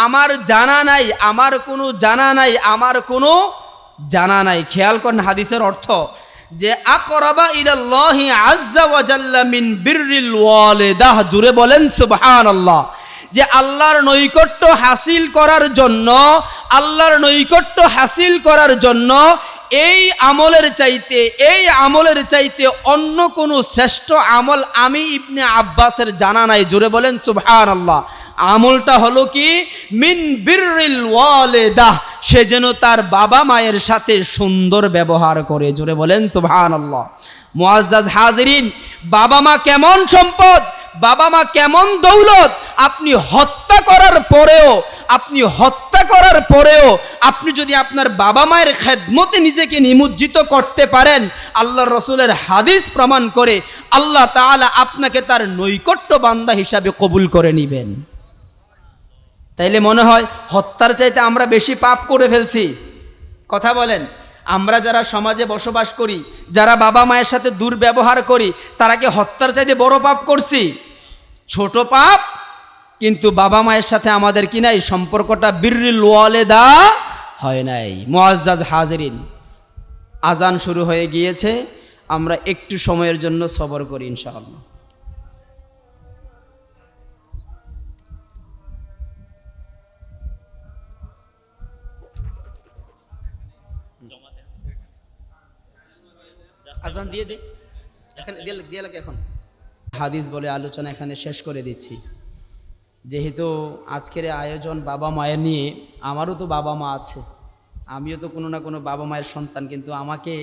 আমার জানা নাই, আমার কোনো জানা নাই, আমার কোনো জানা নাই। খেয়াল করেন হাদিসের অর্থ, যে আকরাবা ইলাল্লাহি আযজা ওয়া জাল্লা মিন বিররিল ওয়ালিদাহ। জুড়ে বলেন সুবহানাল্লাহ। যে আল্লাহর নৈকট্য হাসিল করার জন্য, আল্লাহর নৈকট্য হাসিল করার জন্য এই আমলের চাইতে অন্য কোনো শ্রেষ্ঠ আমল আমি ইবনে আব্বাসের জানা নাই। জোরে বলেন সুবহানাল্লাহ। আমলটা হলো কি? মিন বিররিল ওয়ালিদাহ, সে যেন তার বাবা মায়ের সাথে সুন্দর ব্যবহার করে। জোরে বলেন সুবহানাল্লাহ। মুআজ্জাজ হাজিরিন, বাবা মা কেমন সম্পদ, বাবা মা কেমন দৌলত, আপনি হত্যা করার পরেও আপনি যদি আপনার বাবা মায়ের খেদমতে নিজেকে নিমজ্জিত করতে পারেন, আল্লাহর রাসূলের হাদিস প্রমাণ করে আল্লাহ তাআলা আপনাকে তার নৈকট্য বান্দা হিসাবে কবুল করে নেবেন। তাইলে মনে হয় হত্যার চাইতে আমরা বেশি পাপ করে ফেলছি। কথা বলেন, আমরা যারা সমাজে বসবাস করি, যারা বাবা মায়ের সাথে দুর্ব্যবহার করি, তারা কি হত্যার চাইতে বড় পাপ করছি? ছোট পাপ, কিন্তু বাবা মায়ের সাথে আমাদের কি নাই? সম্পর্কটা বিররিল ওয়ালিদা হয় নাই। মুআজ্জাজ হাজিরিন, আজান শুরু হয়ে গিয়েছে, আমরা একটু সময়ের জন্য সবর করি ইনশাআল্লাহ। আজান দিয়ে দে, এখানে দিয়ে লাগে। এখন হাদিস বলে আলোচনা এখানে শেষ করে দিচ্ছি। যেহেতু আজকের আয়োজন বাবা মায়ের নিয়ে, আমারও তো বাবা মা আছে, আমিও তো কোনো না কোনো বাবা মায়ের সন্তান, কিন্তু আমাকে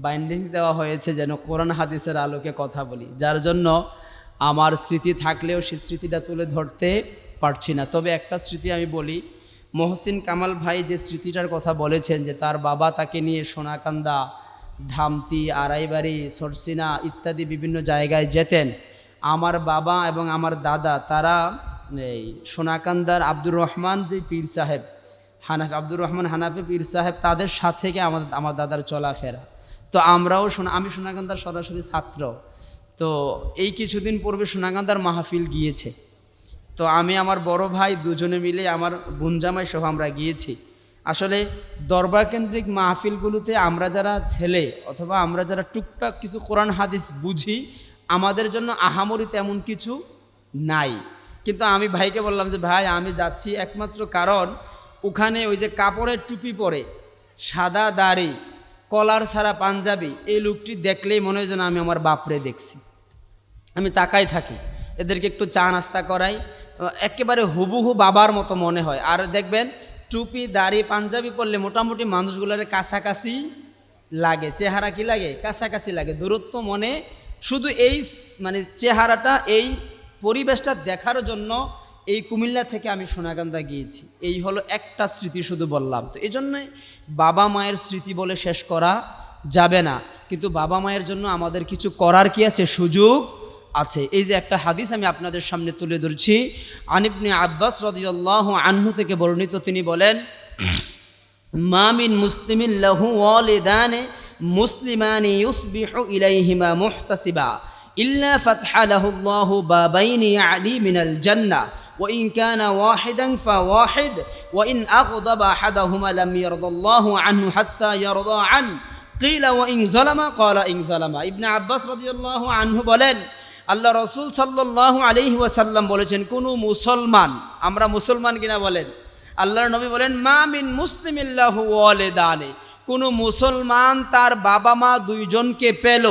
বাইন্ডিংস দেওয়া হয়েছে যেন কোরআন হাদিসের আলোকে কথা বলি, যার জন্য আমার স্মৃতি থাকলেও সেই স্মৃতিটা তুলে ধরতে পারছি না। তবে একটা স্মৃতি আমি বলি, মহসিন কামাল ভাই যে স্মৃতিটার কথা বলেছেন যে তার বাবা তাকে নিয়ে সোনাকান্দা, ধামতি, আড়াইবাড়ি, সরসিনা ইত্যাদি বিভিন্ন জায়গায় যেতেন। আমার বাবা এবং আমার দাদা তারা এই সোনাকান্দার আব্দুর রহমান যে পীর সাহেব, আব্দুর রহমান হানাফি পীর সাহেব, তাদের সাথে আমার দাদার চলাফেরা। তো আমরাও আমি সোনাকান্দার সরাসরি ছাত্র। তো এই কিছুদিন পূর্বে সোনাকান্দার মাহফিল গিয়েছে, তো আমি আমার বড় ভাই দুজনে মিলে, আমার বোনজামাই সহ আমরা গিয়েছি। আসলে দরবার কেন্দ্রিক মাহফিলগুলোতে আমরা যারা ছেলে অথবা আমরা যারা টুকটাক কিছু কোরআন হাদিস বুঝি, আমাদের জন্য আহামরি তেমন কিছু নাই। কিন্তু আমি ভাইকে বললাম যে ভাই আমি যাচ্ছি একমাত্র কারণ ওখানে ওই যে কাপড়ের টুপি পরে, সাদা দাড়ি, কলার ছাড়া পাঞ্জাবি, এই লোকটি দেখলেই মনে হয় যেন আমি আমার বাপরে দেখছি। আমি তাকাই থাকি, এদেরকে একটু চা নাস্তা করাই, একেবারে হুবহু বাবার মতো মনে হয়। আর দেখবেন টুপি, দাড়ি, পাঞ্জাবি পরলে মোটামুটি মানুষগুলোর কাছাকাছি লাগে, চেহারা কি লাগে? কাছাকাছি লাগে, দূরত্ব মনে। শুধু এই মানে চেহারাটা, এই পরিবেশটা দেখার জন্য এই কুমিল্লা থেকে আমি সোনাকান্দা গিয়েছি। এই হলো একটা স্মৃতি শুধু বললাম। তো এই জন্যে বাবা মায়ের স্মৃতি বলে শেষ করা যাবে না, কিন্তু বাবা মায়ের জন্য আমাদের কিছু করার কি আছে? সুযোগ আছে। এই যে একটা হাদিস আমি আপনাদের সামনে তুলে ধরছি, আন ইবনে আব্বাস রাদিয়াল্লাহু আনহু থেকে বর্ণিত, তিনি বলেন, মা মিন মুসলিমিন লাহু ওয়ালিদানে মুসলিমানি ইউসবিহু ইলাইহিমা মুহতাসিবা ইল্লা ফাতহা লাহুল্লাহু বাবাইনি ইয়ালি মিনাল জান্নাহ ওয়া ইন কানা ওয়াহিদান ফাওয়াহিদ ওয়া ইন আগদাবা আহাদাহুমা লাম ইয়ারদাল্লাহু আনহু হাত্তা ইয়ারদা আন কিলা ওয়া ইন যালামা ক্বালা ইন যালামা। ইবনে আব্বাস রাদিয়াল্লাহু আনহু বলেন, আল্লাহ রসুল সাল্লাল্লাহু আলাইহি ওয়াসাল্লাম বলেছেন, কোনো মুসলমান, আমরা মুসলমান কিনা বলেন, আল্লাহর নবী বলেন, মা মিন মুসলিমিন লাহু ওয়ালিদানে, কোনো মুসলমান তার বাবা মা দুইজনকে পেল,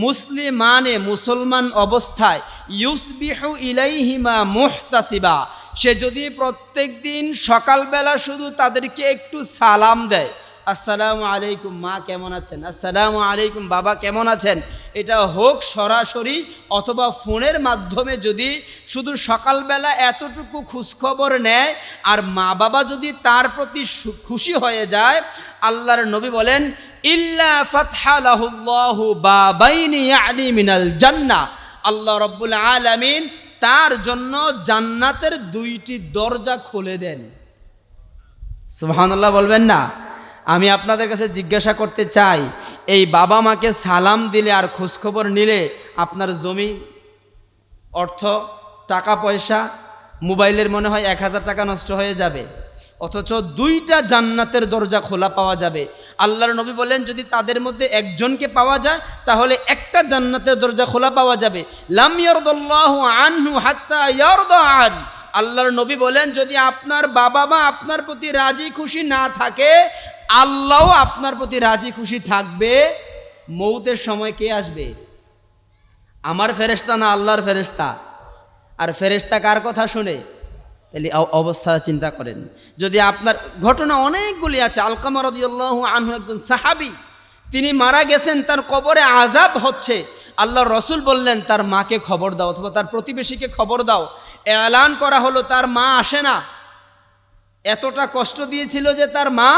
মুসলিমানে মুসলমান অবস্থায়, ইউসবিহু ইলাইহিমা মুহতাসিবা, সে যদি প্রত্যেক দিন সকালবেলা শুধু তাদেরকে একটু সালাম দেয়, আসসালামু আলাইকুম মা কেমন আছেন, আসসালামু আলাইকুম বাবা কেমন আছেন, এটা হোক সরাসরি অথবা ফোনের মাধ্যমে, যদি শুধু সকালবেলা এতটুকু খোঁজখবর নেয় আর মা বাবা যদি তার প্রতি খুশি হয়ে যায়, আল্লাহর নবী বলেন, ইল্লা ফাতহা লাহুল্লাহু বাবাইনি ইয়ানি মিনাল জান্নাহ, আল্লাহ রাব্বুল আলামিন তার জন্য জান্নাতের দুইটি দরজা খুলে দেন। সুবহানাল্লাহ বলবেন না? আমি আপনাদের কাছে জিজ্ঞাসা করতে চাই, এই বাবা মাকে সালাম দিলে আর খোঁজখবর নিলে আপনার জমি, অর্থ, টাকা পয়সা, মোবাইলের মনে হয় 1000 টাকা নষ্ট হয়ে যাবে, অথচ দুইটা জান্নাতের দরজা খোলা পাওয়া যাবে। আল্লাহর নবী বলেন, যদি তাদের মধ্যে একজনকে পাওয়া যায় তাহলে একটা জান্নাতের দরজা খোলা পাওয়া যাবে। লাম ইয়ারদাল্লাহু আনহু হাত্তা ইয়ারদা আন, আল্লাহর নবী বলেন, যদি আপনার বাবা মা আপনার প্রতি রাজি খুশি না থাকে, আল্লাহও আপনার প্রতি রাজি খুশি থাকবে। মৌতের সময় কে আসবে? আমার ফেরেশতা না আল্লাহর ফেরেশতা? আর ফেরেশতা কার কথা শুনে? তাহলে অবস্থা চিন্তা করেন। যদি আপনার, ঘটনা অনেকগুলি আছে। আলকামা রাদিয়াল্লাহু আনহু একজন সাহাবী, তিনি মারা গেছেন, তার কবরে আযাব হচ্ছে। আল্লাহর রসুল বললেন, তার মাকে খবর দাও অথবা তার প্রতিবেশীকে খবর দাও। এলান করা হলো, তার মা আসে না। এতটা কষ্ট দিয়েছিল যে তার মা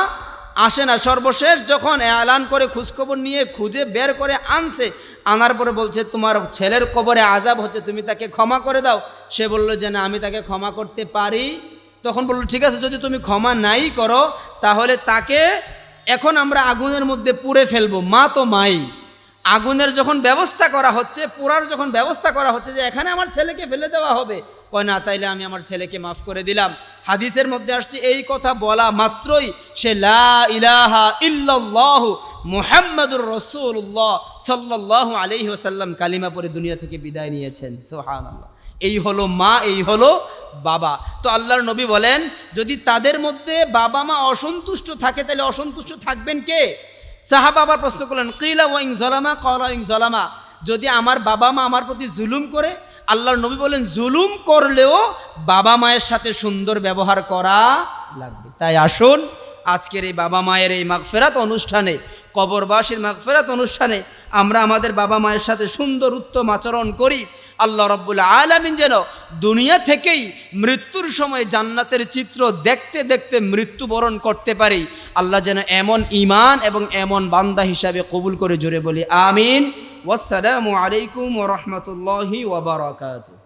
আসে না। সর্বশেষ যখন এলান করে খোঁজখবর নিয়ে খুঁজে বের করে আনছে, আনার পরে বলছে, তোমার ছেলের কবরে আযাব হচ্ছে, তুমি তাকে ক্ষমা করে দাও। সে বলল যে না, আমি তাকে ক্ষমা করতে পারি। তখন বলল, ঠিক আছে, যদি তুমি ক্ষমা নাই করো তাহলে তাকে এখন আমরা আগুনের মধ্যে পুড়ে ফেলবো, মা তো মাই। আগুনের যখন ব্যবস্থা করা হচ্ছে, পোড়ার যখন ব্যবস্থা করা হচ্ছে যে এখানে আমার ছেলেকে ফেলে দেওয়া হবে, কয় না তাইলে আমি আমার ছেলেকে মাফ করে দিলাম। হাদিসের মধ্যে আসছে এই কথা বলা মাত্রই সে লা ইলাহা ইল্লাল্লাহ মুহাম্মাদুর রাসূলুল্লাহ সাল্লাল্লাহু আলাইহি ওয়াসাল্লাম কালিমা পড়ে দুনিয়া থেকে বিদায় নিয়েছেন। সুবহানাল্লাহ। এই হলো মা, এই হলো বাবা। তো আল্লাহর নবী বলেন যদি তাদের মধ্যে বাবা মা অসন্তুষ্ট থাকে তাহলে অসন্তুষ্ট থাকবেন কে? সাহাবা আবার প্রশ্ন করলেন কিলা ওয়া ইন যালামা, ক্বালা ইন যালামা, যদি আমার বাবা মা আমার প্রতি জুলুম করে? আল্লাহর নবী বলেন জুলুম করলেও বাবা মায়ের সাথে সুন্দর ব্যবহার করা লাগবে। তাই আসুন আজকের এই বাবা মায়ের এই মাগফিরাত অনুষ্ঠানে, কবরবাসীর মাগফিরাত অনুষ্ঠানে আমরা আমাদের বাবা মায়ের সাথে সুন্দর উত্তম আচরণ করি। আল্লাহ রাব্বুল আলামিন যেন দুনিয়া থেকেই মৃত্যুর সময় জান্নাতের চিত্র দেখতে দেখতে মৃত্যুবরণ করতে পারি। আল্লাহ যেন এমন ঈমান এবং এমন বান্দা হিসাবে কবুল করে, জোরে বলি আমিন। ওয়াসসালামু আলাইকুম ওয়া রাহমাতুল্লাহি ওয়া বারাকাতুহু।